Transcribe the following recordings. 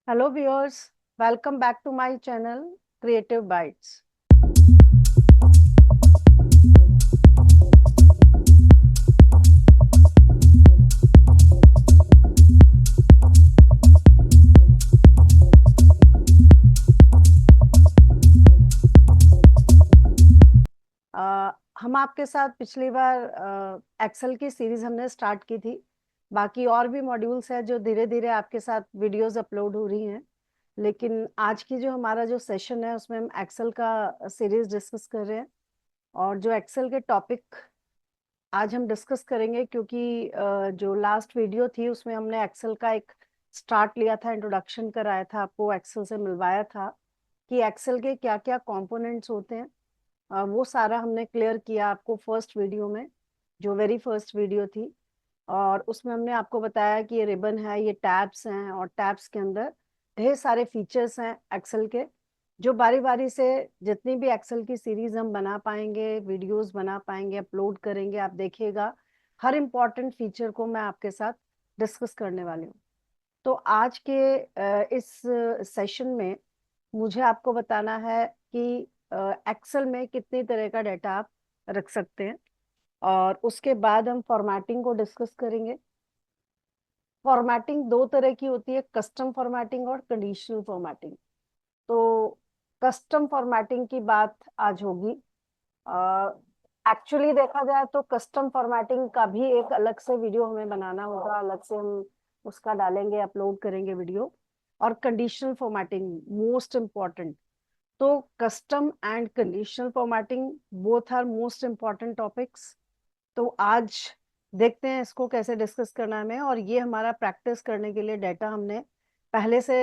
Hello viewers, welcome back to my channel Creative Bites. हम आपके साथ पिछली बार एक्सेल की सीरीज हमने स्टार्ट की थी। बाकी और भी मॉड्यूल्स हैं जो धीरे धीरे आपके साथ वीडियोस अपलोड हो रही हैं। लेकिन आज की जो हमारा जो सेशन है उसमें हम एक्सेल का सीरीज डिस्कस कर रहे हैं। और जो एक्सेल के टॉपिक आज हम डिस्कस करेंगे, क्योंकि जो लास्ट वीडियो थी उसमें हमने एक्सेल का एक स्टार्ट लिया था, इंट्रोडक्शन कराया था, आपको एक्सेल से मिलवाया था कि एक्सेल के क्या क्या कंपोनेंट्स होते हैं। वो सारा हमने क्लियर किया आपको फर्स्ट वीडियो में, जो वेरी फर्स्ट वीडियो थी। और उसमें हमने आपको बताया कि ये रिबन है, ये टैब्स हैं, और टैब्स के अंदर ढेर सारे फीचर्स हैं एक्सेल के, जो बारी बारी से जितनी भी एक्सेल की सीरीज हम बना पाएंगे, वीडियोस बना पाएंगे, अपलोड करेंगे, आप देखिएगा हर इम्पोर्टेंट फीचर को मैं आपके साथ डिस्कस करने वाली हूँ। तो आज के इस सेशन में मुझे आपको बताना है कि एक्सेल में कितनी तरह का डाटा आप रख सकते हैं, और उसके बाद हम फॉर्मेटिंग को डिस्कस करेंगे। फॉर्मेटिंग दो तरह की होती है, कस्टम फॉर्मेटिंग और कंडीशनल फॉर्मेटिंग। तो कस्टम फॉर्मेटिंग की बात आज होगी। एक्चुअली देखा जाए तो कस्टम फॉर्मेटिंग का भी एक अलग से वीडियो हमें बनाना होगा, अलग से हम उसका डालेंगे, अपलोड करेंगे वीडियो। और कंडीशनल फॉर्मेटिंग मोस्ट इम्पॉर्टेंट। तो custom and conditional formatting both are most important topics. तो आज देखते हैं इसको कैसे डिस्कस करना है हमें। और ये हमारा प्रैक्टिस करने के लिए डाटा हमने पहले से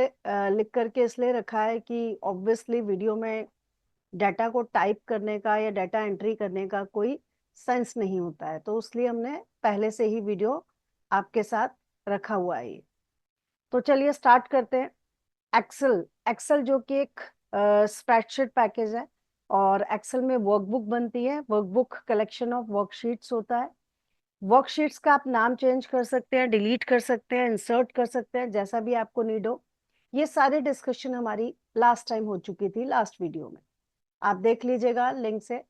लिख करके इसलिए रखा है कि ऑब्वियसली वीडियो में डाटा को टाइप करने का या डाटा एंट्री करने का कोई सेंस नहीं होता है, तो इसलिए हमने पहले से ही वीडियो आपके साथ रखा हुआ है। तो चलिए स्टार्ट करते हैं। एक्सेल एक्सेल जो कि एक स्प्रेडशीट पैकेज है, और एक्सेल में वर्कबुक बनती है। वर्कबुक कलेक्शन ऑफ वर्कशीट्स होता है। वर्कशीट्स का आप नाम चेंज कर सकते हैं, डिलीट कर सकते हैं, इंसर्ट कर सकते हैं, जैसा भी आपको नीड हो। ये सारी डिस्कशन हमारी लास्ट टाइम हो चुकी थी, लास्ट वीडियो में आप देख लीजिएगा लिंक से।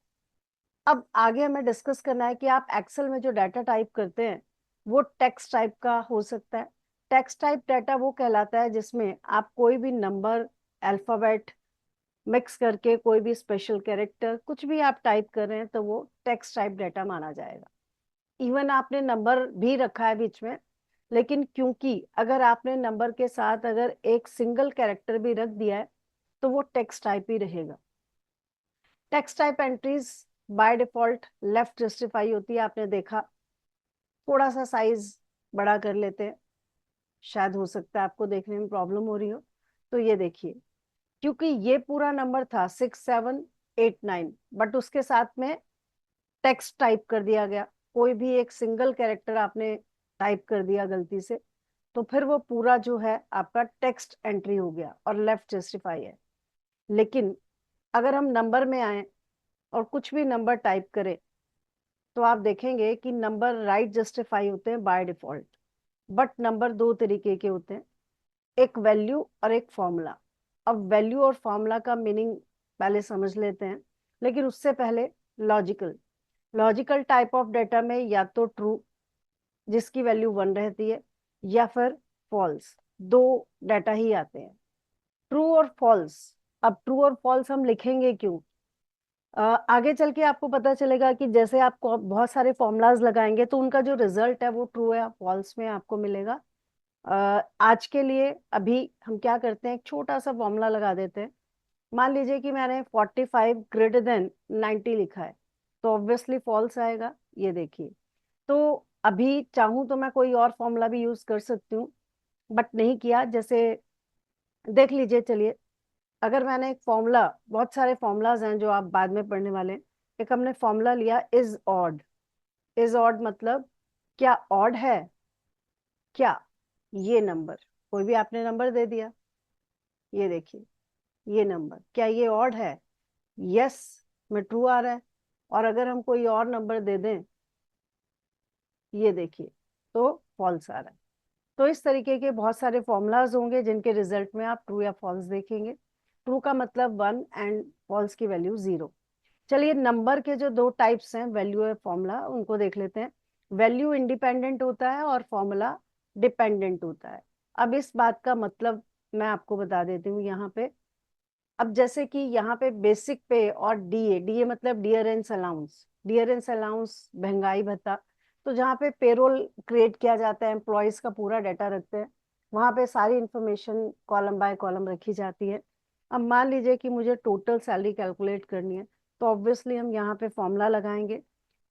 अब आगे हमें डिस्कस करना है कि आप एक्सेल में जो डाटा टाइप करते हैं वो टेक्स्ट टाइप का हो सकता है। टेक्स्ट टाइप डाटा वो कहलाता है जिसमें आप कोई भी नंबर, अल्फाबेट मिक्स करके कोई भी स्पेशल कैरेक्टर कुछ भी आप टाइप कर रहे हैं तो वो टेक्स्ट टाइप डाटा माना जाएगा। इवन आपने नंबर भी रखा है बीच में, लेकिन क्योंकि अगर आपने नंबर के साथ अगर एक सिंगल कैरेक्टर भी रख दिया है तो वो टेक्स्ट टाइप ही रहेगा। Text type entries by default left justify होती है, आपने देखा। थोड़ा सा साइज बड़ा कर लेते हैं, शायद हो सकता है आपको देखने में प्रॉब्लम हो रही हो। तो ये देखिए, क्योंकि ये पूरा नंबर था 6789, बट उसके साथ में टेक्स्ट टाइप कर दिया गया, कोई भी एक सिंगल कैरेक्टर आपने टाइप कर दिया गलती से, तो फिर वो पूरा जो है आपका टेक्स्ट एंट्री हो गया और लेफ्ट जस्टिफाई है। लेकिन अगर हम नंबर में आए और कुछ भी नंबर टाइप करें तो आप देखेंगे कि नंबर राइट जस्टिफाई होते हैं बाय डिफॉल्ट। बट नंबर दो तरीके के होते हैं, एक वैल्यू और एक फॉर्मूला। अब वैल्यू और फॉर्मूला का मीनिंग पहले समझ लेते हैं, लेकिन उससे पहले logical logical type of data में या तो ट्रू, जिसकी वैल्यू वन रहती है, या फिर फॉल्स। दो डाटा ही आते हैं, ट्रू और फॉल्स। अब ट्रू और फॉल्स हम लिखेंगे क्यों? आगे चल के आपको पता चलेगा कि जैसे आप बहुत सारे फॉर्मूलाज लगाएंगे तो उनका जो रिजल्ट है वो ट्रू या फॉल्स में आपको मिलेगा। आज के लिए अभी हम क्या करते हैं, एक छोटा सा फॉर्मूला लगा देते हैं। मान लीजिए कि मैंने 45 ग्रेटर देन 90 लिखा है, तो ऑब्वियसली फॉल्स आएगा। ये देखिए, तो अभी चाहूं तो मैं कोई और फॉर्मूला भी यूज कर सकती हूँ, बट नहीं किया। जैसे देख लीजिए, चलिए, अगर मैंने एक फॉर्मूला, बहुत सारे फॉर्मूलाज हैं जो आप बाद में पढ़ने वाले हैं। एक हमने फॉर्मूला लिया इज ऑड। इज ऑड मतलब क्या ऑड है? क्या ये नंबर, कोई भी आपने नंबर दे दिया, ये देखिए, ये नंबर क्या ये ऑड है? यस में ट्रू आ रहा है। और अगर हम कोई और नंबर दे दें, ये देखिए, तो फॉल्स आ रहा है। तो इस तरीके के बहुत सारे फॉर्मूलाज होंगे जिनके रिजल्ट में आप ट्रू या फॉल्स देखेंगे। ट्रू का मतलब 1 एंड फॉल्स की वैल्यू 0। चलिए नंबर के जो दो टाइप्स हैं वैल्यू और फॉर्मूला उनको देख लेते हैं। वैल्यू इंडिपेंडेंट होता है और फॉर्मूला डिपेंडेंट होता है। अब इस बात का मतलब मैं आपको बता देती हूँ यहाँ पे। अब जैसे कि यहाँ पे बेसिक पे और डीए, डीए मतलब डियरेंस अलाउंस, डियरेंस अलाउंस महंगाई भत्ता। तो जहाँ पे पेरोल क्रिएट किया जाता है, एम्प्लॉयज का पूरा डाटा रखते हैं, वहां पे सारी इंफॉर्मेशन कॉलम बाय कॉलम रखी जाती है। अब मान लीजिए कि मुझे टोटल सैलरी कैलकुलेट करनी है, तो ऑब्वियसली हम यहाँ पे फॉर्मूला लगाएंगे।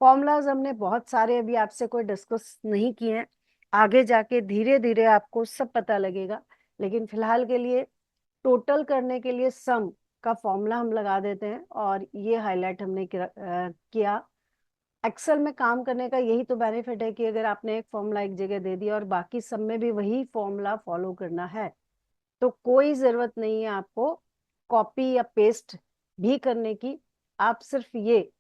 फॉर्मूलाज हमने बहुत सारे अभी आपसे कोई डिस्कस नहीं किए हैं, आगे जाके धीरे धीरे आपको सब पता लगेगा। लेकिन फिलहाल के लिए टोटल करने के लिए सम का फॉर्मूला हम लगा देते हैं और ये हाईलाइट हमने किया। एक्सेल में काम करने का यही तो बेनिफिट है कि अगर आपने एक फॉर्मूला एक जगह दे दिया और बाकी सब में भी वही फॉर्मूला फॉलो करना है, तो कोई जरूरत नहीं है आपको कॉपी या पेस्ट भी करने की। आप सिर्फ ये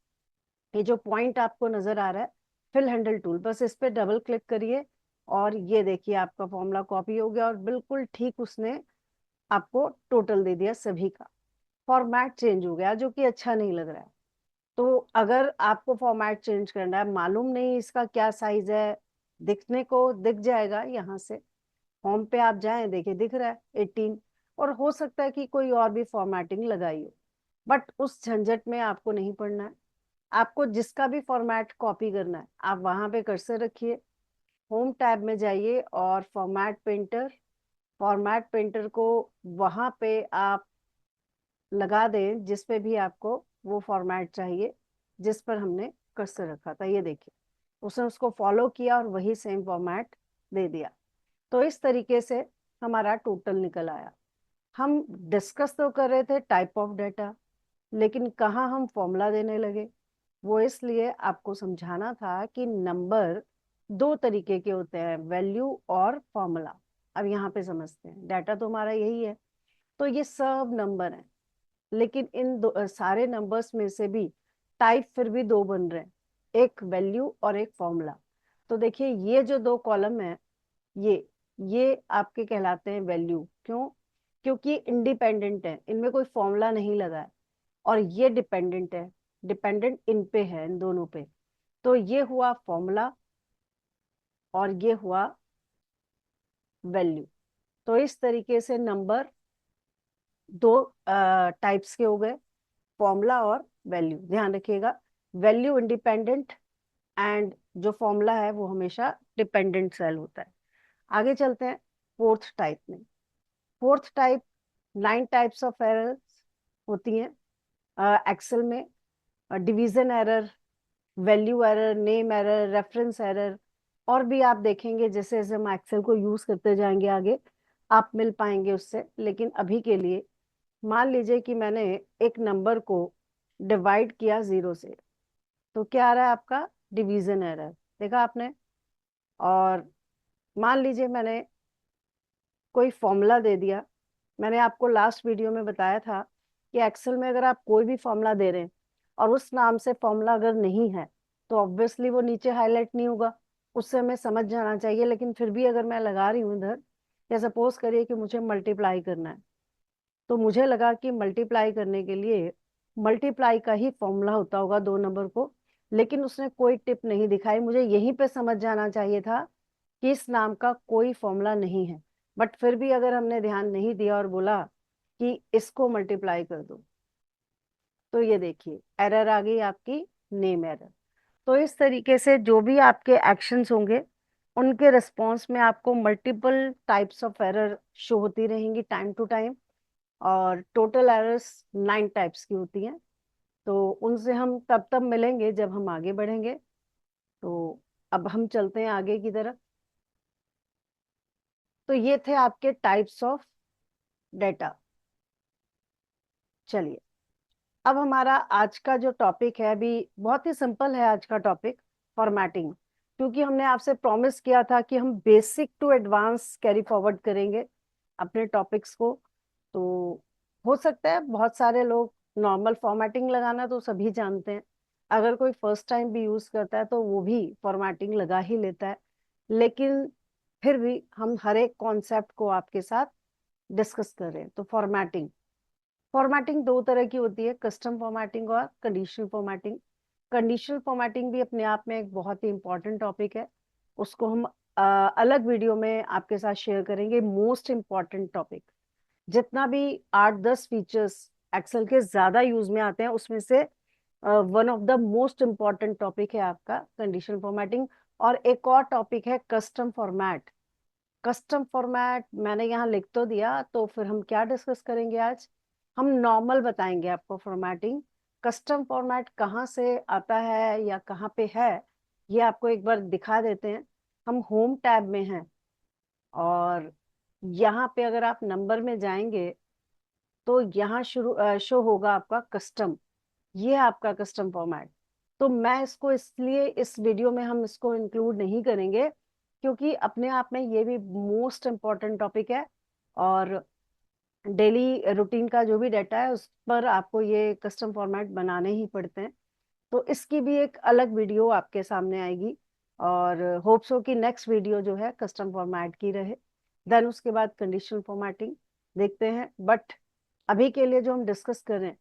जो पॉइंट आपको नजर आ रहा है, फिल हैंडल टूल, बस इस पे डबल क्लिक करिए और ये देखिए आपका फॉर्मूला कॉपी हो गया और बिल्कुल ठीक उसने आपको टोटल दे दिया सभी का। फॉर्मेट चेंज हो गया जो कि अच्छा नहीं लग रहा है। तो अगर आपको फॉर्मेट चेंज करना है, मालूम नहीं इसका क्या साइज है, दिखने को दिख जाएगा यहाँ से, होम पे आप जाएं देखिए दिख रहा है 18। और हो सकता है कि कोई और भी फॉर्मेटिंग लगाई हो, बट उस झंझट में आपको नहीं पड़ना है। आपको जिसका भी फॉर्मेट कॉपी करना है आप वहां पे कर्सर रखिए, होम टैब में जाइए और फॉर्मेट पेंटर को वहां पे आप लगा दें जिस पे भी आपको वो फॉर्मेट चाहिए जिस पर हमने कर्सर रखा था। ये देखिए उसने उसको फॉलो किया और वही सेम फॉर्मेट दे दिया। तो इस तरीके से हमारा टोटल निकल आया। हम डिस्कस तो कर रहे थे टाइप ऑफ डेटा, लेकिन कहाँ हम फॉर्मूला देने लगे। वो इसलिए आपको समझाना था कि नंबर दो तरीके के होते हैं, वैल्यू और फॉर्मूला। अब यहाँ पे समझते हैं, डाटा तो हमारा यही है, तो ये सब नंबर हैं, लेकिन इन सारे नंबर्स में से भी टाइप फिर भी दो बन रहे हैं, एक वैल्यू और एक फॉर्मूला। तो देखिए ये जो दो कॉलम है, ये ये आपके कहलाते हैं वैल्यू। क्यों? क्योंकि इंडिपेंडेंट है, इनमें कोई फॉर्मूला नहीं लगा है। और ये डिपेंडेंट है, डिपेंडेंट इन पे है, इन दोनों पे। तो ये हुआ फॉर्मूला और ये हुआ वैल्यू। तो इस तरीके से नंबर दो टाइप्स के हो गए, फॉर्मूला और वैल्यू। ध्यान रखिएगा, वैल्यू इंडिपेंडेंट एंड जो फॉर्मूला है वो हमेशा डिपेंडेंट सेल होता है। आगे चलते हैं फोर्थ टाइप में। Fourth type, 9 types of errors होती हैं एक्सेल में। Division error, value error, name error, reference error, और भी आप देखेंगे जैसे जैसे हम एक्सेल को यूज करते जाएंगे आगे आप मिल पाएंगे उससे। लेकिन अभी के लिए मान लीजिए कि मैंने एक नंबर को डिवाइड किया 0 से, तो क्या आ रहा है आपका डिवीजन एरर, देखा आपने। और मान लीजिए मैंने कोई फॉर्मूला दे दिया। मैंने आपको लास्ट वीडियो में बताया था कि एक्सेल में अगर आप कोई भी फॉर्मूला दे रहे हैं और उस नाम से फॉर्मूला अगर नहीं है, तो ऑब्वियसली वो नीचे हाईलाइट नहीं होगा, उससे हमें समझ जाना चाहिए। लेकिन फिर भी अगर मैं लगा रही हूँ इधर, या सपोज करिए कि मुझे मल्टीप्लाई करना है, तो मुझे लगा कि मल्टीप्लाई करने के लिए मल्टीप्लाई का ही फॉर्मूला होता होगा दो नंबर को, लेकिन उसने कोई टिप नहीं दिखाई। मुझे यहीं पे समझ जाना चाहिए था कि इस नाम का कोई फॉर्मूला नहीं है। बट फिर भी अगर हमने ध्यान नहीं दिया और बोला कि इसको मल्टीप्लाई कर दो, तो ये देखिए एरर आ गई आपकी, नेम एरर। तो इस तरीके से जो भी आपके एक्शंस होंगे उनके रिस्पॉन्स में आपको multiple types of error show होती रहेंगी टाइम टू टाइम। और टोटल एरर्स 9 टाइप्स की होती हैं। तो उनसे हम तब तब मिलेंगे जब हम आगे बढ़ेंगे। तो अब हम चलते हैं आगे की तरफ। तो ये थे आपके टाइप्स ऑफ डेटा। चलिए अब हमारा आज का जो टॉपिक है, अभी बहुत ही सिंपल है आज का टॉपिक, फॉर्मेटिंग। क्योंकि हमने आपसे प्रॉमिस किया था कि हम basic to advance carry forward करेंगे अपने टॉपिक्स को। तो हो सकता है बहुत सारे लोग नॉर्मल फॉर्मेटिंग लगाना तो सभी जानते हैं, अगर कोई फर्स्ट टाइम भी यूज करता है तो वो भी फॉर्मेटिंग लगा ही लेता है। लेकिन फिर भी हम हर एक कॉन्सेप्ट को आपके साथ डिस्कस कर रहे हैं। तो फॉर्मेटिंग, फॉर्मेटिंग दो तरह की होती है, कस्टम फॉर्मेटिंग और कंडीशनल फॉर्मेटिंग। कंडीशनल फॉर्मेटिंग भी अपने आप में एक बहुत ही इंपॉर्टेंट टॉपिक है, उसको हम अलग वीडियो में आपके साथ शेयर करेंगे। मोस्ट इम्पॉर्टेंट टॉपिक, जितना भी 8-10 फीचर्स एक्सेल के ज्यादा यूज में आते हैं, उसमें से one of the most important topic है आपका कंडीशनल फॉर्मेटिंग। और एक और टॉपिक है कस्टम फॉर्मेट। कस्टम फॉर्मेट मैंने यहाँ लिख तो दिया, तो फिर हम क्या डिस्कस करेंगे आज? हम नॉर्मल बताएंगे आपको फॉर्मेटिंग। कस्टम फॉर्मेट कहाँ से आता है या कहाँ पे है, ये आपको एक बार दिखा देते हैं। हम होम टैब में हैं, और यहाँ पे अगर आप नंबर में जाएंगे तो यहाँ शुरू शो होगा आपका कस्टम। ये है आपका कस्टम फॉर्मेट। तो मैं इसको इसलिए इस वीडियो में हम इसको इंक्लूड नहीं करेंगे, क्योंकि अपने आप में ये भी मोस्ट इम्पॉर्टेंट टॉपिक है, और डेली रूटीन का जो भी डाटा है उस पर आपको ये कस्टम फॉर्मेट बनाने ही पड़ते हैं। तो इसकी भी एक अलग वीडियो आपके सामने आएगी, और होप सो कि नेक्स्ट वीडियो जो है कस्टम फॉर्मेट की रहे। देन उसके बाद कंडीशनल फॉर्मेटिंग देखते हैं। बट अभी के लिए जो हम डिस्कस कर रहे हैं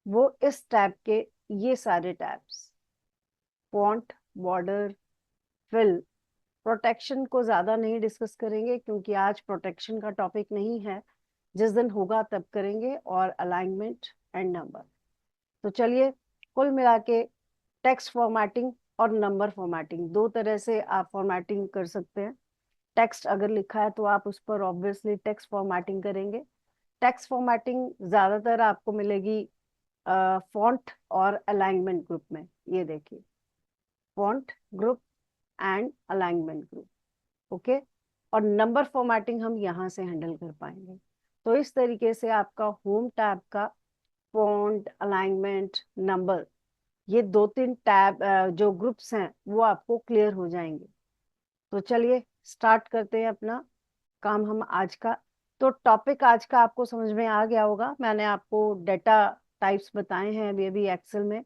वो इस टैब के ये सारे tabs, font, border, fill, protection को ज्यादा नहीं डिस्कस करेंगे, क्योंकि आज प्रोटेक्शन का टॉपिक नहीं है, जिस दिन होगा तब करेंगे। और अलाइनमेंट एंड नंबर। तो चलिए, कुल मिला के टेक्स्ट फॉर्मेटिंग और नंबर फॉर्मेटिंग, दो तरह से आप फॉर्मेटिंग कर सकते हैं। टेक्स्ट अगर लिखा है तो आप उस पर ऑब्वियसली टेक्स्ट फॉर्मेटिंग करेंगे। टेक्स्ट फॉर्मेटिंग ज्यादातर आपको मिलेगी फॉन्ट और अलाइनमेंट ग्रुप में। ये देखिए, font group and alignment group. Okay. और नंबर फॉर्मेटिंग हम यहाँ से हैंडल कर पाएंगे। तो इस तरीके से आपका होम टैब का फॉन्ट, अलाइनमेंट, नंबर, ये 2-3 टैब जो ग्रुप्स हैं वो आपको क्लियर हो जाएंगे। तो चलिए स्टार्ट करते हैं अपना काम हम आज का। तो टॉपिक आज का आपको समझ में आ गया होगा। मैंने आपको डेटा टाइप्स बताए हैं, अभी अभी एक्सेल में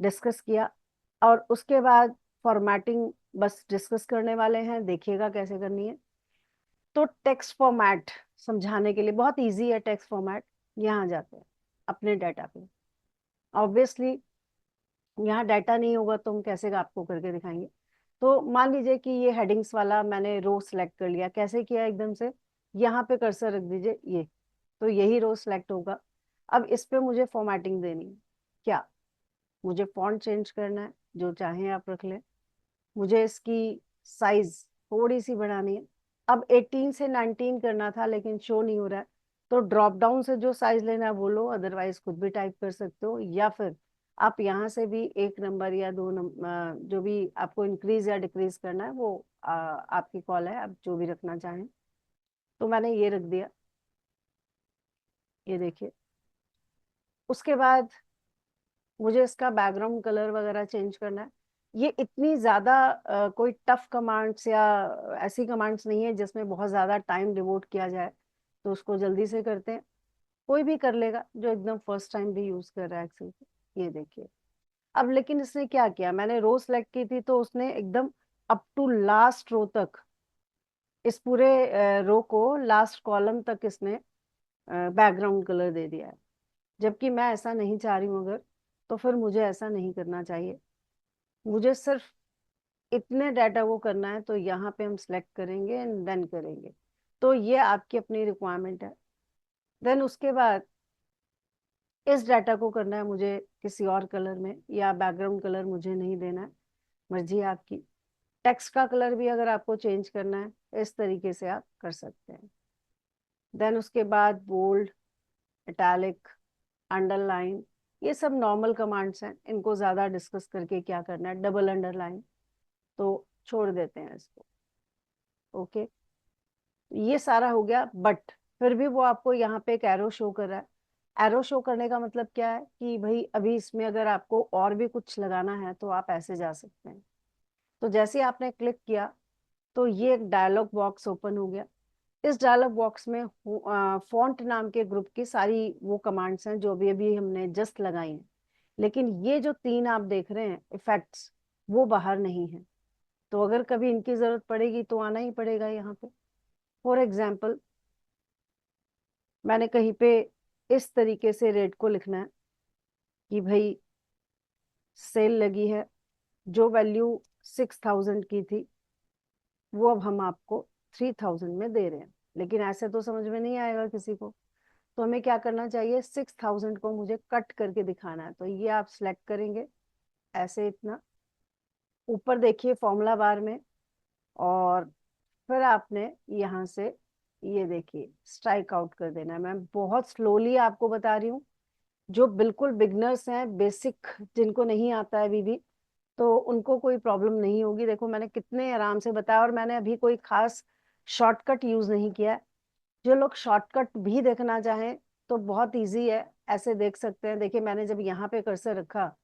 डिस्कस किया, और उसके बाद फॉर्मेटिंग बस डिस्कस करने वाले हैं, देखिएगा कैसे करनी है। तो टेक्स्ट फॉर्मेट समझाने के लिए बहुत इजी है। टेक्स्ट फॉर्मेट, यहाँ जाते हैं अपने डाटा पे। ऑब्वियसली यहाँ डाटा नहीं होगा तो हम कैसे आपको करके दिखाएंगे। तो मान लीजिए कि ये हेडिंग्स वाला मैंने रो सिलेक्ट कर लिया। कैसे किया? एकदम से यहाँ पे कर्सर रख दीजिए, ये तो यही रो सिलेक्ट होगा। अब इस पे मुझे फॉर्मेटिंग देनी है। क्या? मुझे फॉन्ट चेंज करना है, जो चाहे आप रख लें। मुझे इसकी साइज थोड़ी सी बढ़ानी है। अब 18 से 19 करना था, लेकिन शो नहीं हो रहा है, तो ड्रॉप डाउन से जो साइज लेना है वो लो, अदरवाइज खुद भी टाइप कर सकते हो। या फिर आप यहाँ से भी एक नंबर या दो नंबर, जो भी आपको इंक्रीज या डिक्रीज करना है वो आपकी कॉल है, आप जो भी रखना चाहें। तो मैंने ये रख दिया, ये देखिए। उसके बाद मुझे इसका बैकग्राउंड कलर वगैरह चेंज करना है। ये इतनी ज्यादा कोई टफ कमांड्स या ऐसी कमांड्स नहीं है जिसमें बहुत ज्यादा टाइम डिवोट किया जाए, तो उसको जल्दी से करते हैं। कोई भी कर लेगा जो एकदम फर्स्ट टाइम भी यूज कर रहा है एक्सेल को। ये देखिए। अब लेकिन इसने क्या किया, मैंने रो सेलेक्ट की थी तो उसने एकदम अप टू लास्ट रो तक, इस पूरे रो को लास्ट कॉलम तक इसने बैकग्राउंड कलर दे दिया है। जबकि मैं ऐसा नहीं चाह रही हूँ अगर, तो फिर मुझे ऐसा नहीं करना चाहिए। मुझे सिर्फ इतने डाटा को करना है, तो यहाँ पे हम सिलेक्ट करेंगे एंड देन करेंगे। तो ये आपकी अपनी रिक्वायरमेंट है। देन उसके बाद इस डाटा को करना है मुझे किसी और कलर में, या बैकग्राउंड कलर मुझे नहीं देना है, मर्जी है आपकी। टेक्स्ट का कलर भी अगर आपको चेंज करना है, इस तरीके से आप कर सकते हैं। देन उसके बाद बोल्ड, इटैलिक, अंडरलाइन, ये सब नॉर्मल कमांड्स हैं, इनको ज्यादा डिस्कस करके क्या करना है। डबल अंडरलाइन तो छोड़ देते हैं इसको। ओके, ये सारा हो गया। बट फिर भी वो आपको यहाँ पे एक एरो शो कर रहा है। एरो शो करने का मतलब क्या है कि भाई अभी इसमें अगर आपको और भी कुछ लगाना है तो आप ऐसे जा सकते हैं। तो जैसे ही आपने क्लिक किया तो ये एक डायलॉग बॉक्स ओपन हो गया। इस डायलॉग बॉक्स में फॉन्ट नाम के ग्रुप की सारी वो कमांड्स हैं जो अभी अभी हमने जस्ट लगाई हैं। लेकिन ये जो 3 आप देख रहे हैं इफेक्ट्स, वो बाहर नहीं है। तो अगर कभी इनकी जरूरत पड़ेगी तो आना ही पड़ेगा यहाँ पे। फॉर एग्जाम्पल, मैंने कहीं पे इस तरीके से रेट को लिखना है कि भाई सेल लगी है, जो वैल्यू 6000 की थी वो अब हम आपको 3000 में दे रहे हैं। लेकिन ऐसे तो समझ में नहीं आएगा किसी को, तो हमें क्या करना चाहिए, 6000 को मुझे कट करके दिखाना है। तो ये आप सिलेक्ट करेंगे ऐसे, इतना ऊपर देखिए फॉर्मूला बार में, और फिर आपने यहाँ से ये देखिए स्ट्राइक आउट कर देना है। मैं बहुत स्लोली आपको बता रही हूँ, जो बिल्कुल बिगनर्स हैं, बेसिक जिनको नहीं आता है अभी भी, तो उनको कोई प्रॉब्लम नहीं होगी। देखो मैंने कितने आराम से बताया, और मैंने अभी कोई खास शॉर्टकट यूज नहीं किया है। जो लोग शॉर्टकट भी देखना चाहें तो बहुत इजी है, ऐसे देख सकते हैं। देखिए मैंने जब यहाँ पे कर्सर रखा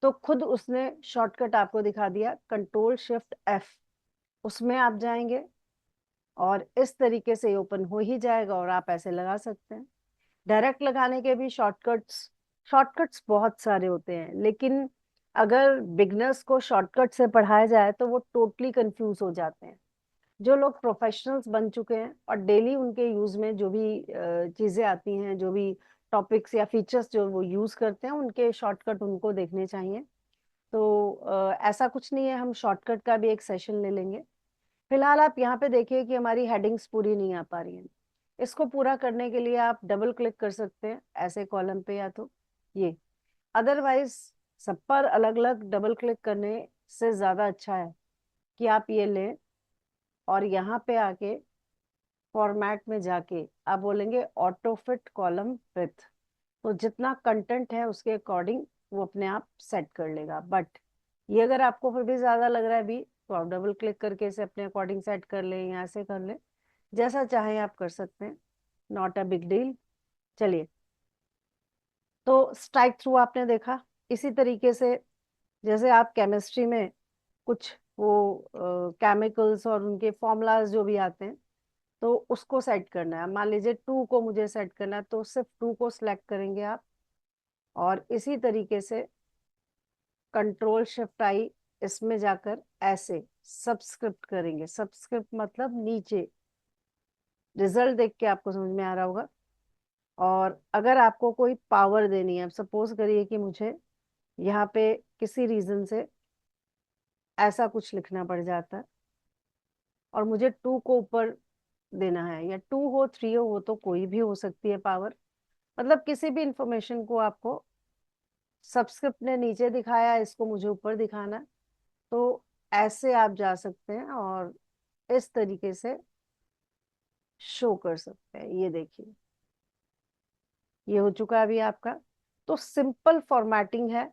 तो खुद उसने शॉर्टकट आपको दिखा दिया, Ctrl+Shift+F, उसमें आप जाएंगे और इस तरीके से ओपन हो ही जाएगा, और आप ऐसे लगा सकते हैं। डायरेक्ट लगाने के भी शॉर्टकट्स शॉर्टकट्स बहुत सारे होते हैं, लेकिन अगर बिगनर्स को शॉर्टकट से पढ़ाया जाए तो वो टोटली कंफ्यूज हो जाते हैं। जो लोग प्रोफेशनल्स बन चुके हैं और डेली उनके यूज में जो भी चीजें आती हैं, जो भी टॉपिक्स या फीचर्स जो वो यूज करते हैं, उनके शॉर्टकट उनको देखने चाहिए। तो ऐसा कुछ नहीं है, हम शॉर्टकट का भी एक सेशन ले लेंगे। फिलहाल आप यहाँ पे देखिए कि हमारी हेडिंग्स पूरी नहीं आ पा रही हैं। इसको पूरा करने के लिए आप डबल क्लिक कर सकते हैं ऐसे कॉलम पे, या तो ये, अदरवाइज सब पर अलग अलग डबल क्लिक करने से ज्यादा अच्छा है कि आप ये लें और यहाँ पे आके फॉर्मेट में जाके आप बोलेंगे ऑटो फिट कॉलम विथ, तो जितना कंटेंट है उसके अकॉर्डिंग वो अपने आप सेट कर लेगा। बट ये अगर आपको फिर भी ज्यादा लग रहा है अभी, तो आप डबल क्लिक करके इसे अपने अकॉर्डिंग सेट कर लें या ऐसे कर लें, जैसा चाहें आप कर सकते हैं, नॉट अ बिग डील। चलिए, तो स्ट्राइक थ्रू आपने देखा। इसी तरीके से जैसे आप केमिस्ट्री में कुछ वो केमिकल्स और उनके फॉर्मूलाज जो भी आते हैं, तो उसको सेट करना है। मान लीजिए 2 को मुझे सेट करना है, तो सिर्फ 2 को सिलेक्ट करेंगे आप, और इसी तरीके से Ctrl+Shift+I, इसमें जाकर ऐसे सबस्क्रिप्ट करेंगे। सबस्क्रिप्ट मतलब नीचे, रिजल्ट देख के आपको समझ में आ रहा होगा। और अगर आपको कोई पावर देनी है, अब सपोज करिए कि मुझे यहाँ पे किसी रीजन से ऐसा कुछ लिखना पड़ जाता है, और मुझे 2 को ऊपर देना है, या 2 हो 3 हो, वो तो कोई भी हो सकती है पावर। मतलब किसी भी इंफॉर्मेशन को आपको सबस्क्रिप्ट ने नीचे दिखाया, इसको मुझे ऊपर दिखाना है, तो ऐसे आप जा सकते हैं और इस तरीके से शो कर सकते हैं। ये देखिए, ये हो चुका है अभी आपका। तो सिंपल फॉर्मेटिंग है,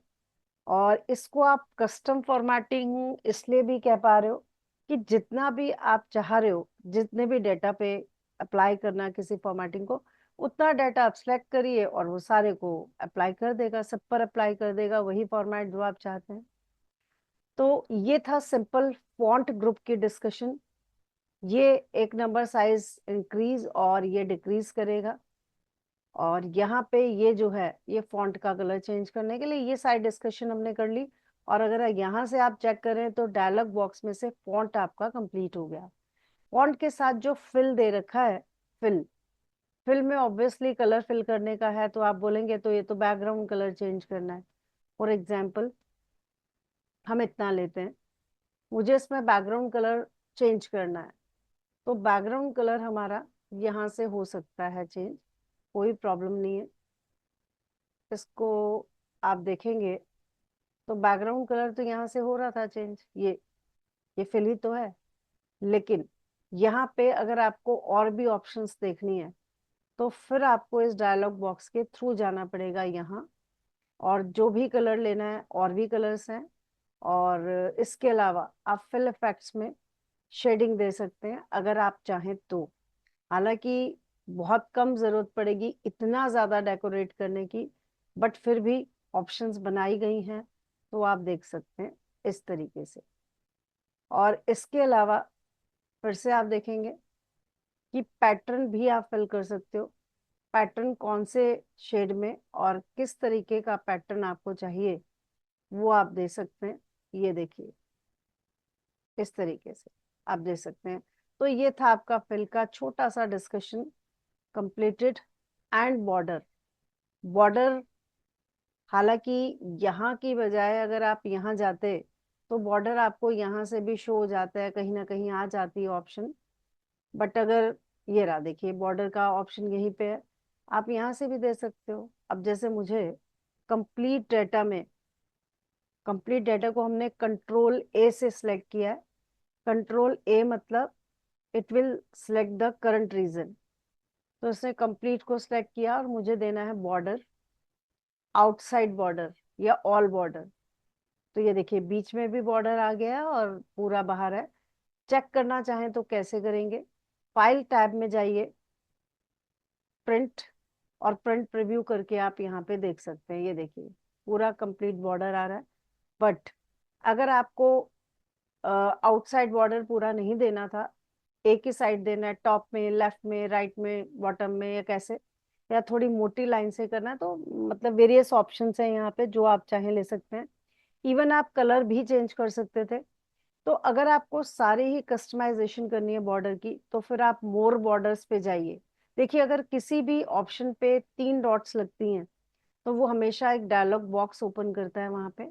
और इसको आप कस्टम फॉर्मेटिंग इसलिए भी कह पा रहे हो कि जितना भी आप चाह रहे हो, जितने भी डेटा पे अप्लाई करना किसी फॉर्मेटिंग को, उतना डाटा आप सिलेक्ट करिए और वो सारे को अप्लाई कर देगा, सब पर अप्लाई कर देगा वही फॉर्मेट जो आप चाहते हैं। तो ये था सिंपल फॉन्ट ग्रुप की डिस्कशन। ये एक नंबर साइज इंक्रीज और ये डिक्रीज करेगा, और यहाँ पे ये जो है ये फॉन्ट का कलर चेंज करने के लिए, ये सारी डिस्कशन हमने कर ली। और अगर यहाँ से आप चेक करें तो डायलॉग बॉक्स में से फॉन्ट आपका कंप्लीट हो गया। फॉन्ट के साथ जो फिल दे रखा है, फिल फिल में ऑब्वियसली कलर फिल करने का है, तो आप बोलेंगे तो ये तो बैकग्राउंड कलर चेंज करना है। फॉर एग्जाम्पल, हम इतना लेते हैं, मुझे इसमें बैकग्राउंड कलर चेंज करना है, तो बैकग्राउंड कलर हमारा यहाँ से हो सकता है चेंज, कोई प्रॉब्लम नहीं है। इसको आप देखेंगे तो बैकग्राउंड कलर तो यहाँ से हो रहा था चेंज, ये फिल ही तो है। लेकिन यहाँ पे अगर आपको और भी ऑप्शंस देखनी है, तो फिर आपको इस डायलॉग बॉक्स के थ्रू जाना पड़ेगा यहाँ, और जो भी कलर लेना है, और भी कलर्स हैं। और इसके अलावा आप फिल इफेक्ट्स में शेडिंग दे सकते हैं अगर आप चाहें तो। हालांकि बहुत कम जरूरत पड़ेगी इतना ज्यादा डेकोरेट करने की, बट फिर भी ऑप्शंस बनाई गई हैं, तो आप देख सकते हैं इस तरीके से। और इसके अलावा फिर से आप देखेंगे कि पैटर्न भी आप फिल कर सकते हो। पैटर्न कौन से शेड में और किस तरीके का पैटर्न आपको चाहिए, वो आप दे सकते हैं। ये देखिए, इस तरीके से आप देख सकते हैं। तो ये था आपका फिल का छोटा सा discussion completed. And border, border हालांकि यहाँ की बजाय अगर आप यहाँ जाते तो बॉर्डर आपको यहाँ से भी शो हो जाता है, कहीं ना कहीं आ जाती है ऑप्शन। बट अगर ये रहा, देखिए बॉर्डर का ऑप्शन यहीं पे है, आप यहाँ से भी दे सकते हो। अब जैसे मुझे कंप्लीट डाटा में, कंप्लीट डाटा को हमने कंट्रोल ए से सिलेक्ट किया है। कंट्रोल ए मतलब it will select the current region. तो इसने कंप्लीट को सिलेक्ट किया और मुझे देना है बॉर्डर, आउटसाइड बॉर्डर या ऑल बॉर्डर। तो ये देखिए बीच में भी बॉर्डर आ गया है और पूरा बाहर है। चेक करना चाहें तो कैसे करेंगे, फाइल टैब में जाइए, प्रिंट, और प्रिंट प्रीव्यू करके आप यहाँ पे देख सकते हैं। ये देखिए पूरा कंप्लीट बॉर्डर आ रहा है। बट अगर आपको आउटसाइड बॉर्डर पूरा नहीं देना था, एक ही साइड देना है, टॉप में, लेफ्ट में, राइट में, बॉटम में, या कैसे, या थोड़ी मोटी लाइन से करना है, तो मतलब वेरियस ऑप्शंस हैं यहाँ पे, जो आप चाहें ले सकते हैं। इवन आप कलर भी चेंज कर सकते थे। तो अगर आपको सारी ही कस्टमाइजेशन करनी है बॉर्डर की, तो फिर आप मोर बॉर्डर्स पे जाइए। देखिए अगर किसी भी ऑप्शन पे 3 डॉट्स लगती हैं तो वो हमेशा एक डायलॉग बॉक्स ओपन करता है वहां पे,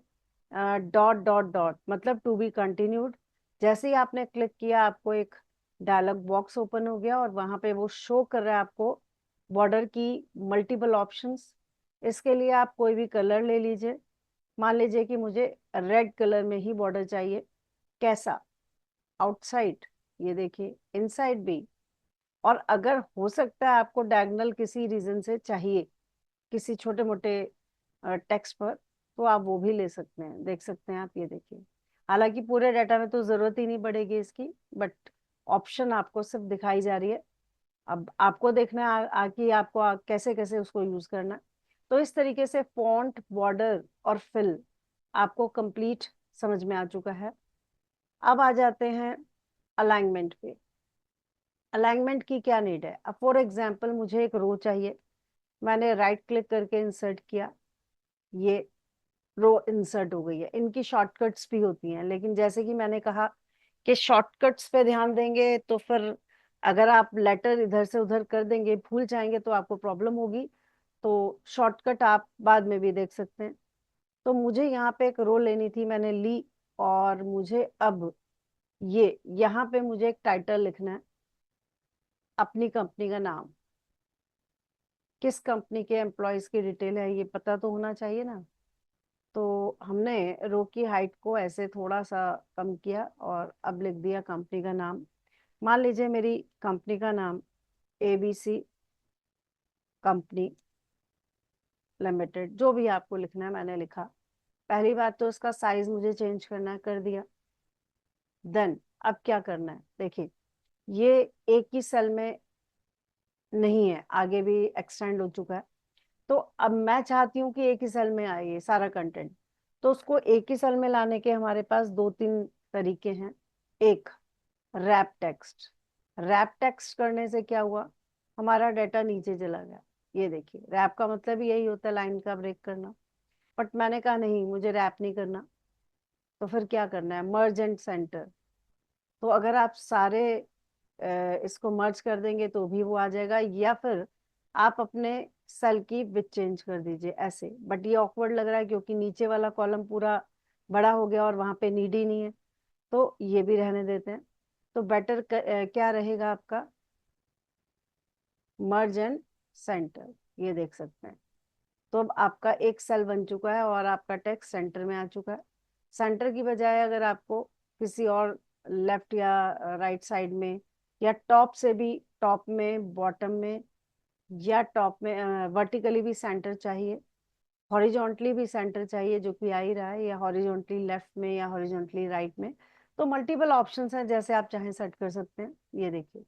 डॉट डॉट डॉट मतलब टू बी कंटिन्यूड। जैसे ही आपने क्लिक किया आपको एक डायलॉग बॉक्स ओपन हो गया और वहां पे वो शो कर रहा है आपको बॉर्डर की मल्टीपल ऑप्शंस। इसके लिए आप कोई भी कलर ले लीजिए। मान लीजिए कि मुझे रेड कलर में ही बॉर्डर चाहिए। कैसा, आउटसाइड, ये देखिए इनसाइड भी। और अगर हो सकता है आपको डायगोनल किसी रीजन से चाहिए, किसी छोटे मोटे टेक्स्ट पर, तो आप वो भी ले सकते हैं, देख सकते हैं आप। ये देखिए हालांकि पूरे डाटा में तो जरूरत ही नहीं पड़ेगी इसकी, बट ऑप्शन आपको सिर्फ दिखाई जा रही है। अब आपको देखना है कि आपको कैसे कैसे उसको यूज करना है। तो इस तरीके से फॉन्ट, बॉर्डर और फिल आपको कंप्लीट समझ में आ चुका है। अब आ जाते हैं अलाइनमेंट पे। अलाइनमेंट की क्या नीड है? अब फॉर एग्जांपल मुझे एक रो चाहिए, मैंने राइट क्लिक करके इंसर्ट किया, ये रो इंसर्ट हो गई है। इनकी शॉर्टकट्स भी होती हैं, लेकिन जैसे कि मैंने कहा कि शॉर्टकट्स पे ध्यान देंगे तो फिर अगर आप लेटर इधर से उधर कर देंगे, भूल जाएंगे, तो आपको प्रॉब्लम होगी। तो शॉर्टकट आप बाद में भी देख सकते हैं। तो मुझे यहाँ पे एक रो लेनी थी, मैंने ली। और मुझे अब ये यहाँ पे मुझे एक टाइटल लिखना है, अपनी कंपनी का नाम, किस कंपनी के एम्प्लॉयज की डिटेल है ये पता तो होना चाहिए ना। तो हमने रो की हाइट को ऐसे थोड़ा सा कम किया और अब लिख दिया कंपनी का नाम। मान लीजिए मेरी कंपनी का नाम ABC कंपनी लिमिटेड, जो भी आपको लिखना है मैंने लिखा। पहली बात तो इसका साइज मुझे चेंज करना है, कर दिया। देन अब क्या करना है, देखिए ये एक ही सेल में नहीं है, आगे भी एक्सटेंड हो चुका है। तो अब मैं चाहती हूँ कि एक ही सेल में आए ये सारा कंटेंट। तो उसको एक ही सेल में लाने के हमारे पास 2-3 तरीके हैं। एक, रैप टेक्स्ट। रैप टेक्स्ट करने से क्या हुआ, हमारा डाटा नीचे चला गया। ये देखिए रैप का मतलब ही यही होता है, लाइन का ब्रेक करना। बट मैंने कहा नहीं, मुझे रैप नहीं करना। तो फिर क्या करना है, मर्ज एंड सेंटर। तो अगर आप सारे इसको मर्ज कर देंगे तो भी वो आ जाएगा, या फिर आप अपने सेल की विथ चेंज कर दीजिए ऐसे। बट ये ऑकवर्ड लग रहा है क्योंकि नीचे वाला कॉलम पूरा बड़ा हो गया और वहां पे नीड ही नहीं है, तो ये भी रहने देते हैं। तो बेटर क्या रहेगा आपका, मर्ज एंड सेंटर, ये देख सकते हैं। तो अब आपका एक सेल बन चुका है और आपका टेक्स्ट सेंटर में आ चुका है। सेंटर की बजाय अगर आपको किसी और लेफ्ट या राइट साइड में, या टॉप से भी, टॉप में, बॉटम में, या टॉप में वर्टिकली भी सेंटर चाहिए, हॉरिजॉन्टली भी सेंटर चाहिए, जो कि आ ही रहा है, या हॉरिजॉन्टली लेफ्ट में या हॉरिजॉन्टली राइट में, तो मल्टीपल ऑप्शंस हैं, जैसे आप चाहें सेट कर सकते हैं। ये देखिए,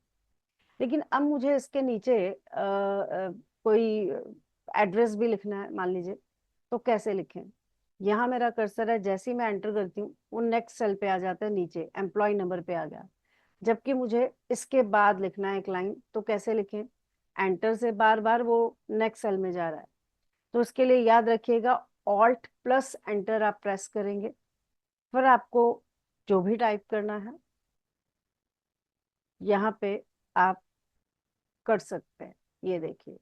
लेकिन अब मुझे इसके नीचे कोई एड्रेस भी लिखना है मान लीजिए, तो कैसे लिखें? यहाँ मेरा कर्सर है, जैसे ही मैं एंटर करती हूँ वो नेक्स्ट सेल पे आ जाता है, नीचे एम्प्लॉय नंबर पे आ गया। जबकि मुझे इसके बाद लिखना है एक लाइन, तो कैसे लिखें? एंटर से बार बार वो नेक्स्ट सेल में जा रहा है। तो उसके लिए याद रखिएगा, ऑल्ट प्लस एंटर आप प्रेस करेंगे, फिर आपको जो भी टाइप करना है यहाँ पे आप कर सकते हैं। ये देखिए,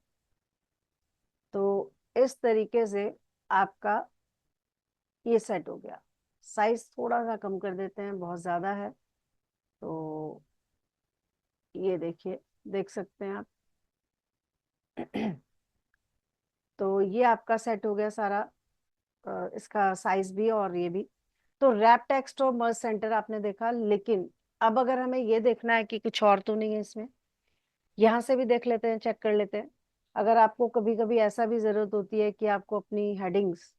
तो इस तरीके से आपका ये सेट हो गया। साइज थोड़ा सा कम कर देते हैं, बहुत ज्यादा है। तो ये देखिए, देख सकते हैं आप। तो ये आपका सेट हो गया सारा, इसका साइज भी और ये भी। तो रैप टेक्स्ट और मर्ज सेंटर आपने देखा, लेकिन अब अगर हमें ये देखना है कि कुछ और तो नहीं है इसमें, यहाँ से भी देख लेते हैं, चेक कर लेते हैं। अगर आपको कभी कभी ऐसा भी जरूरत होती है कि आपको अपनी हेडिंग्स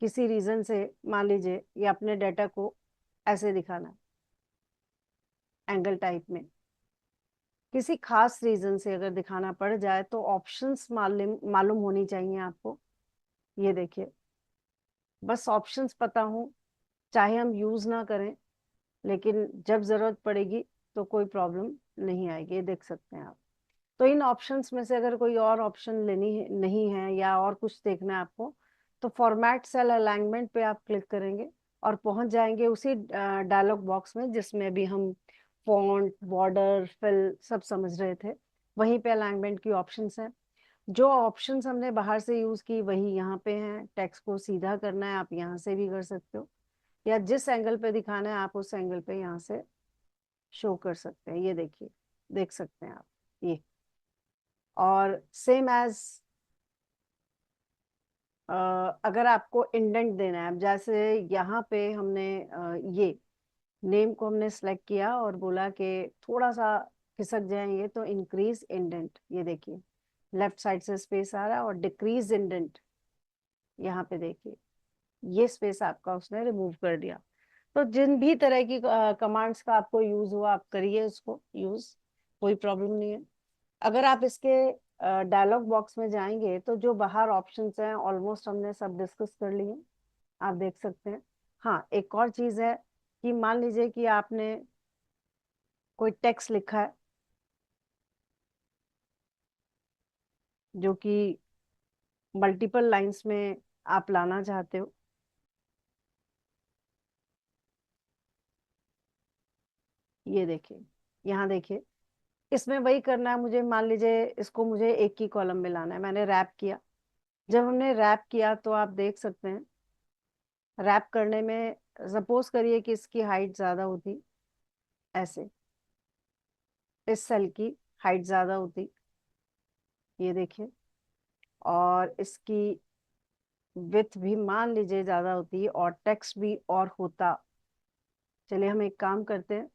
किसी रीजन से, मान लीजिए या अपने डाटा को ऐसे दिखाना है एंगल टाइप में, किसी खास रीजन से अगर दिखाना पड़ जाए तो ऑप्शंस मालूम मालूम होनी चाहिए आपको। ये देखिए, बस ऑप्शंस पता हो, चाहे हम यूज ना करें, लेकिन जब जरूरत पड़ेगी तो कोई प्रॉब्लम नहीं आएगी। ये देख सकते हैं आप। तो इन ऑप्शंस में से अगर कोई और ऑप्शन लेनी है, नहीं है, या और कुछ देखना है आपको, तो फॉर्मेट सेल अलाइनमेंट पे आप क्लिक करेंगे और पहुंच जाएंगे उसी डायलॉग बॉक्स में जिसमें भी हम फॉन्ट, बॉर्डर, फिल सब समझ रहे थे। वहीं पे अलाइनमेंट की ऑप्शंस हैं। जो ऑप्शंस हमने बाहर से यूज की वही यहाँ पे हैं। टेक्स्ट को सीधा करना है, आप यहाँ से भी कर सकते हो, या जिस एंगल पे दिखाना है आप उस एंगल पे यहाँ से शो कर सकते हैं। ये देखिए, देख सकते हैं आप ये। और सेम एज, अगर आपको इंडेंट देना है, अब जैसे यहाँ पे हमने ये नेम को हमने सेलेक्ट किया और बोला कि थोड़ा सा खिसक जाए ये, तो इंक्रीज इंडेंट, ये देखिए लेफ्ट साइड से स्पेस आ रहा है, और डिक्रीज इंडेंट यहाँ पे देखिए, ये स्पेस आपका उसने रिमूव कर दिया। तो जिन भी तरह की कमांड्स का आपको यूज हुआ आप करिए उसको यूज, कोई प्रॉब्लम नहीं है। अगर आप इसके डायलॉग बॉक्स में जाएंगे तो जो बाहर ऑप्शंस हैं ऑलमोस्ट हमने सब डिस्कस कर लिए, आप देख सकते हैं। हाँ, एक और चीज है कि मान लीजिए कि आपने कोई टेक्स्ट लिखा है जो कि मल्टीपल लाइंस में आप लाना चाहते हो। ये देखिए, यहाँ देखिए, इसमें वही करना है मुझे। मान लीजिए इसको मुझे एक ही कॉलम में लाना है, मैंने रैप किया। जब हमने रैप किया तो आप देख सकते हैं, रैप करने में सपोज करिए कि इसकी हाइट ज्यादा होती, ऐसे इस सेल की हाइट ज्यादा होती, ये देखिए, और इसकी विड्थ भी मान लीजिए ज्यादा होती और टेक्स्ट भी और होता। चलिए हम एक काम करते हैं,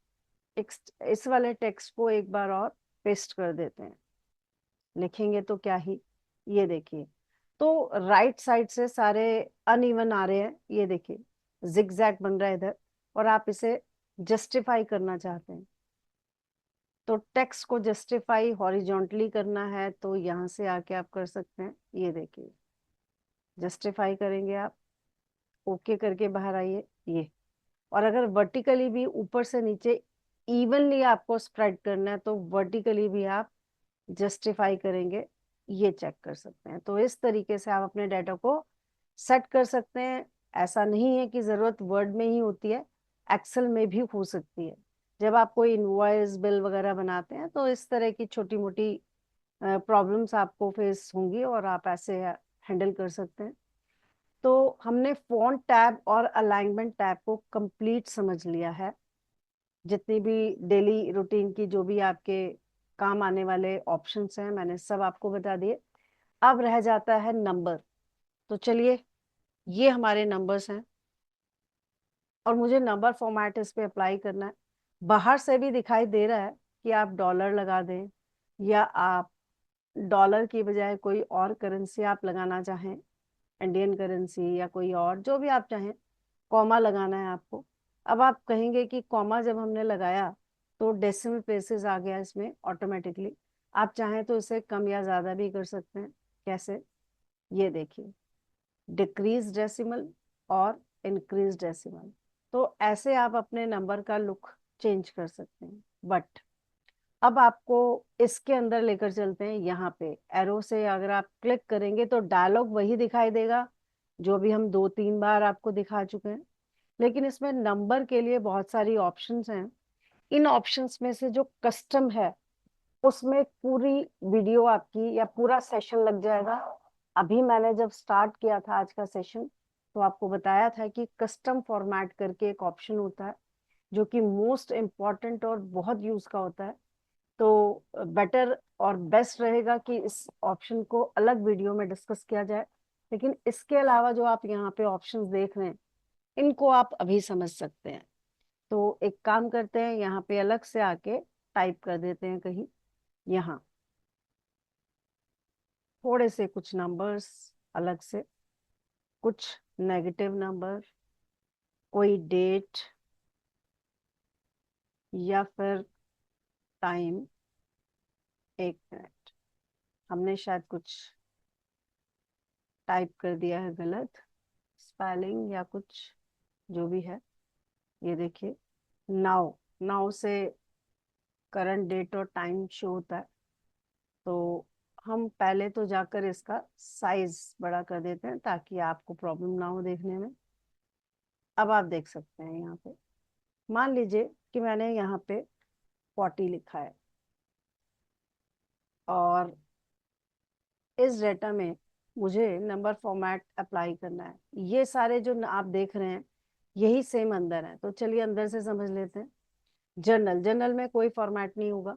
एक इस वाले टेक्स्ट को एक बार और पेस्ट कर देते हैं, लिखेंगे तो क्या ही। ये देखिए, तो राइट साइड से सारे अनइवन आ रहे हैं, ये देखिए जिगजैग बन रहा है इधर, और आप इसे जस्टिफाई करना चाहते हैं। तो टेक्स्ट को जस्टिफाई हॉरिजॉन्टली करना है तो यहाँ से आके आप कर सकते हैं। ये देखिए, जस्टिफाई करेंगे आप, ओके करके बाहर आइए ये। और अगर वर्टिकली भी ऊपर से नीचे इवनली आपको स्प्रेड करना है तो वर्टिकली भी आप जस्टिफाई करेंगे, ये चेक कर सकते हैं। तो इस तरीके से आप अपने डाटा को सेट कर सकते हैं। ऐसा नहीं है कि जरूरत वर्ड में ही होती है, एक्सेल में भी हो सकती है। जब आप कोई इनवॉइस, बिल वगैरह बनाते हैं तो इस तरह की छोटी मोटी प्रॉब्लम्स आपको फेस होंगी और आप ऐसे हैंडल कर सकते हैं। तो हमने फॉन्ट टैब और अलाइनमेंट टैब को कंप्लीट समझ लिया है। जितनी भी डेली रूटीन की जो भी आपके काम आने वाले ऑप्शंस हैं मैंने सब आपको बता दिए। अब रह जाता है नंबर। तो चलिए, ये हमारे नंबर्स हैं और मुझे नंबर फॉर्मेट इस पे अप्लाई करना है। बाहर से भी दिखाई दे रहा है कि आप डॉलर लगा दें, या आप डॉलर की बजाय कोई और करेंसी आप लगाना चाहें, इंडियन करेंसी या कोई और जो भी आप चाहें। कॉमा लगाना है आपको। अब आप कहेंगे कि कॉमा जब हमने लगाया तो डेसिमल प्लेसेस आ गया इसमें ऑटोमेटिकली। आप चाहें तो इसे कम या ज्यादा भी कर सकते हैं। कैसे? ये देखिए, डिक्रीज डेसिमल और इंक्रीज डेसिमल। तो ऐसे आप अपने नंबर का लुक चेंज कर सकते हैं। बट अब आपको इसके अंदर लेकर चलते हैं। यहाँ पे एरो से अगर आप क्लिक करेंगे तो डायलॉग वही दिखाई देगा जो भी हम 2-3 बार आपको दिखा चुके हैं। लेकिन इसमें नंबर के लिए बहुत सारी ऑप्शंस हैं। इन ऑप्शंस में से जो कस्टम है उसमें पूरी वीडियो आपकी या पूरा सेशन लग जाएगा। अभी मैंने जब स्टार्ट किया था आज का सेशन तो आपको बताया था कि कस्टम फॉर्मेट करके एक ऑप्शन होता है जो कि मोस्ट इम्पॉर्टेंट और बहुत यूज का होता है। तो बेटर और बेस्ट रहेगा कि इस ऑप्शन को अलग वीडियो में डिस्कस किया जाए। लेकिन इसके अलावा जो आप यहाँ पे ऑप्शंस देख रहे हैं इनको आप अभी समझ सकते हैं। तो एक काम करते हैं, यहाँ पे अलग से आके टाइप कर देते हैं कहीं, यहाँ थोड़े से कुछ नंबर्स अलग से, कुछ नेगेटिव नंबर, कोई डेट या फिर टाइम। एक मिनट, हमने शायद कुछ टाइप कर दिया है गलत, स्पेलिंग या कुछ जो भी है। ये देखिए, नाउ, नाउ से करंट डेट और टाइम शो होता है। तो हम पहले तो जाकर इसका साइज बड़ा कर देते हैं ताकि आपको प्रॉब्लम ना हो देखने में। अब आप देख सकते हैं यहाँ पे, मान लीजिए कि मैंने यहाँ पे 40 लिखा है और इस डेटा में मुझे नंबर फॉर्मेट अप्लाई करना है। ये सारे जो आप देख रहे हैं यही सेम अंदर है। तो चलिए अंदर से समझ लेते हैं। जनरल, जनरल में कोई फॉर्मेट नहीं होगा।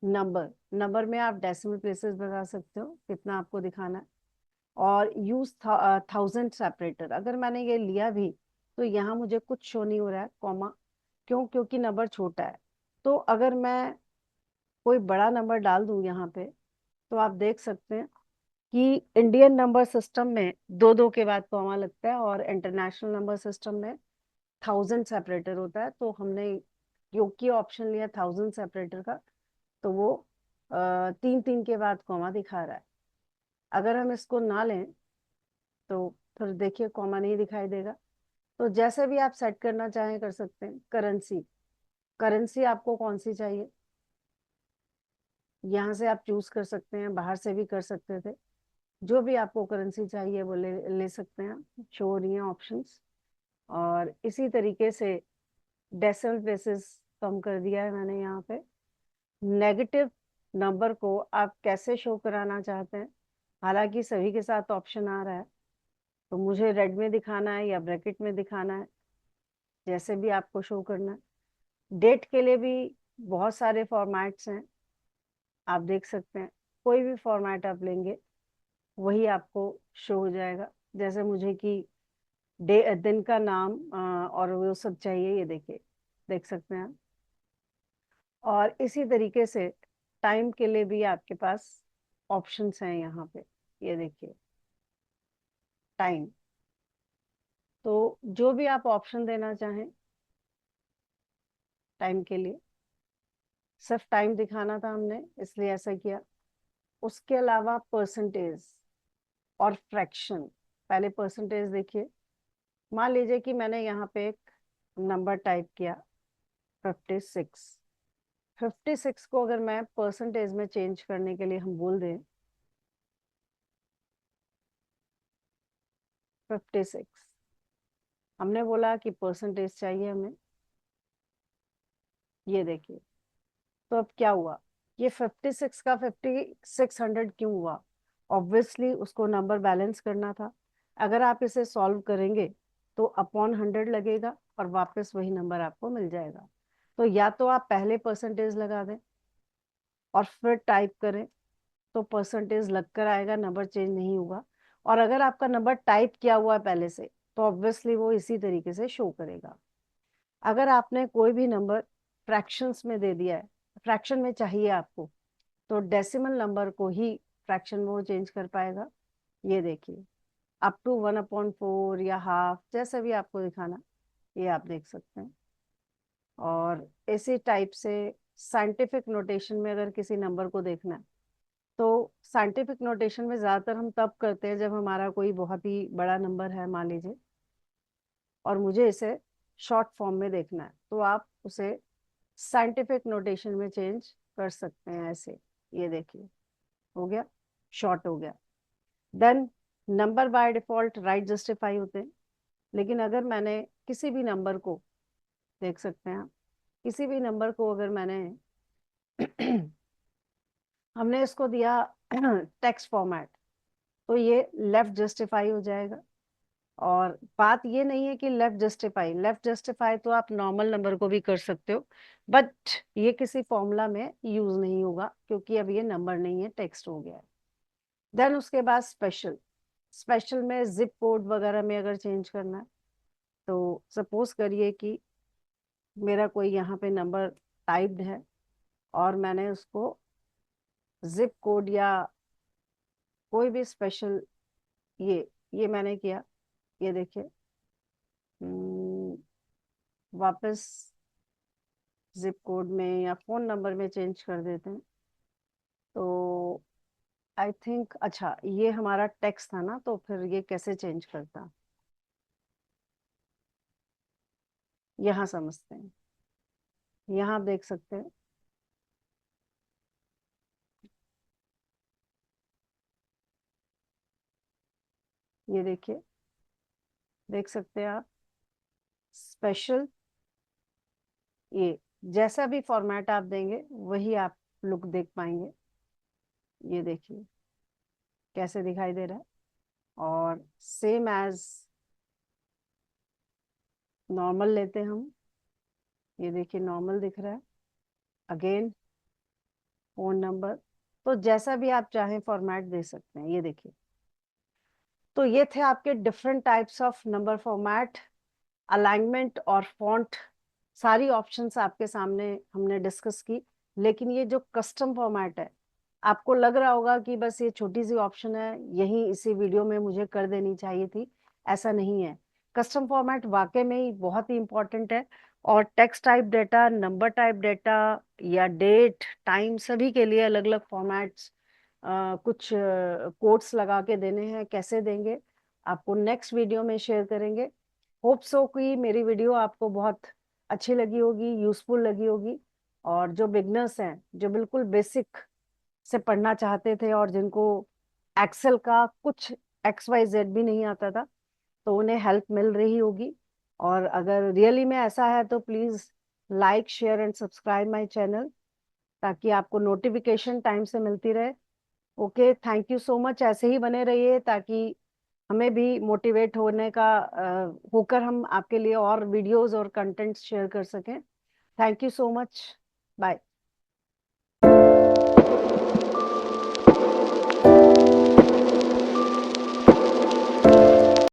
नंबर, नंबर में आप डेसिमल प्लेसेस बता सकते हो कितना आपको दिखाना है। और यूज थाउजेंड सेपरेटर, अगर मैंने ये लिया भी तो यहाँ मुझे कुछ शो नहीं हो रहा है, कॉमा क्यों? क्योंकि नंबर छोटा है। तो अगर मैं कोई बड़ा नंबर डाल दूं यहाँ पे तो आप देख सकते हैं कि इंडियन नंबर सिस्टम में दो दो के बाद कॉमा लगता है और इंटरनेशनल नंबर सिस्टम में थाउजेंड सेपरेटर होता है। तो हमने क्योंकि ऑप्शन लिया थाउजेंड सेपरेटर का तो वो तीन तीन के बाद कॉमा दिखा रहा है। अगर हम इसको ना लें तो फिर देखिए कॉमा नहीं दिखाई देगा। तो जैसे भी आप सेट करना चाहें कर सकते हैं। करेंसी, करेंसी आपको कौन सी चाहिए यहाँ से आप चूज कर सकते हैं, बाहर से भी कर सकते थे। जो भी आपको करेंसी चाहिए वो ले सकते हैं। शो हो रही हैं ऑप्शंस। और इसी तरीके से डेसिमल प्लेसेस कम कर दिया है मैंने यहाँ पे। नेगेटिव नंबर को आप कैसे शो कराना चाहते हैं, हालांकि सभी के साथ ऑप्शन आ रहा है। तो मुझे रेड में दिखाना है या ब्रैकेट में दिखाना है, जैसे भी आपको शो करना है। डेट के लिए भी बहुत सारे फॉर्मेट्स हैं, आप देख सकते हैं। कोई भी फॉर्मेट आप लेंगे वही आपको शो हो जाएगा। जैसे मुझे कि डे दिन का नाम और वो सब चाहिए, ये देखिए, देख सकते हैं आप। और इसी तरीके से टाइम के लिए भी आपके पास ऑप्शंस हैं यहाँ पे, ये देखिए टाइम। तो जो भी आप ऑप्शन देना चाहें टाइम के लिए, सिर्फ टाइम दिखाना था हमने इसलिए ऐसा किया। उसके अलावा परसेंटेज और फ्रैक्शन। पहले परसेंटेज देखिए, मान लीजिए कि मैंने यहाँ पे एक नंबर टाइप किया 56। 56 को अगर मैं परसेंटेज में चेंज करने के लिए हम बोल दें 56, हमने बोला कि परसेंटेज चाहिए हमें, ये देखिए। तो अब क्या हुआ, ये 56 का 5600 क्यों हुआ? ऑब्वियसली उसको नंबर बैलेंस करना था। अगर आप इसे सॉल्व करेंगे तो अपॉन 100 लगेगा और वापस वही नंबर आपको मिल जाएगा। तो या तो आप पहले परसेंटेज लगा दें और फिर टाइप करें तो परसेंटेज लगकर आएगा, नंबर चेंज नहीं होगा। और अगर आपका नंबर टाइप किया हुआ है पहले से तो ऑब्वियसली वो इसी तरीके से शो करेगा। अगर आपने कोई भी नंबर फ्रैक्शंस में दे दिया है, फ्रैक्शन में चाहिए आपको, तो डेसिमल नंबर को ही फ्रैक्शन में वो चेंज कर पाएगा। ये देखिए, अप टू 1/4 या हाफ, जैसा भी आपको दिखाना ये आप देख सकते हैं। और इसी टाइप से साइंटिफिक नोटेशन में अगर किसी नंबर को देखना है तो साइंटिफिक नोटेशन में ज्यादातर हम तब करते हैं जब हमारा कोई बहुत ही बड़ा नंबर है मान लीजिए और मुझे इसे शॉर्ट फॉर्म में देखना है, तो आप उसे साइंटिफिक नोटेशन में चेंज कर सकते हैं ऐसे। ये देखिए, हो गया, शॉर्ट हो गया। Then number by default right justify होते हैं। लेकिन अगर मैंने किसी भी नंबर को देख सकते हैं आप, किसी भी नंबर को अगर मैंने हमने इसको दिया टेक्स्ट फॉर्मेट, तो ये लेफ्ट जस्टिफाई हो जाएगा। और बात ये नहीं है कि लेफ्ट जस्टिफाई तो आप नॉर्मल नंबर को भी कर सकते हो, बट ये किसी फॉर्मूला में यूज नहीं होगा क्योंकि अब ये नंबर नहीं है, टेक्स्ट हो गया है। देन उसके बाद स्पेशल, स्पेशल में जिप कोड वगैरह में अगर चेंज करना है, तो सपोज करिए कि मेरा कोई यहाँ पे नंबर टाइप्ड है और मैंने उसको जिप कोड या कोई भी स्पेशल, ये मैंने किया, ये देखिए, हम्म, वापस जिप कोड में या फोन नंबर में चेंज कर देते हैं। तो आई थिंक, अच्छा ये हमारा टेक्स्ट था ना, तो फिर ये कैसे चेंज करता, यहाँ समझते हैं। यहाँ आप देख सकते हैं, ये देखिए, देख सकते हैं आप, स्पेशल, ये जैसा भी फॉर्मेट आप देंगे वही आप लुक देख पाएंगे। ये देखिए कैसे दिखाई दे रहा है। और सेम एज नॉर्मल लेते हैं हम, ये देखिए नॉर्मल दिख रहा है, अगेन फोन नंबर, तो जैसा भी आप चाहें फॉर्मेट दे सकते हैं। ये देखिए, तो ये थे आपके different types of number format, alignment और फॉन्ट, सारी ऑप्शंस आपके सामने हमने डिस्कस की। लेकिन ये जो कस्टम फॉर्मेट है, आपको लग रहा होगा कि बस ये छोटी सी ऑप्शन है, यही इसी वीडियो में मुझे कर देनी चाहिए थी, ऐसा नहीं है। कस्टम फॉर्मेट वाकई में ही बहुत ही इंपॉर्टेंट है। और text type data, number type data या डेट टाइम, सभी के लिए अलग अलग फॉर्मेट्स, कुछ कोड्स लगा के देने हैं, कैसे देंगे आपको नेक्स्ट वीडियो में शेयर करेंगे। होप सो कि मेरी वीडियो आपको बहुत अच्छी लगी होगी, यूजफुल लगी होगी। और जो बिगनर्स हैं, जो बिल्कुल बेसिक से पढ़ना चाहते थे और जिनको एक्सेल का कुछ XYZ भी नहीं आता था, तो उन्हें हेल्प मिल रही होगी। और अगर रियली में ऐसा है तो please like, share and subscribe my channel, ताकि आपको नोटिफिकेशन टाइम से मिलती रहे। Okay, thank you so much, ऐसे ही बने रहिए ताकि हमें भी मोटिवेट होने का होकर हम आपके लिए और वीडियोस और कंटेंट्स शेयर कर सकें। Thank you so much, bye.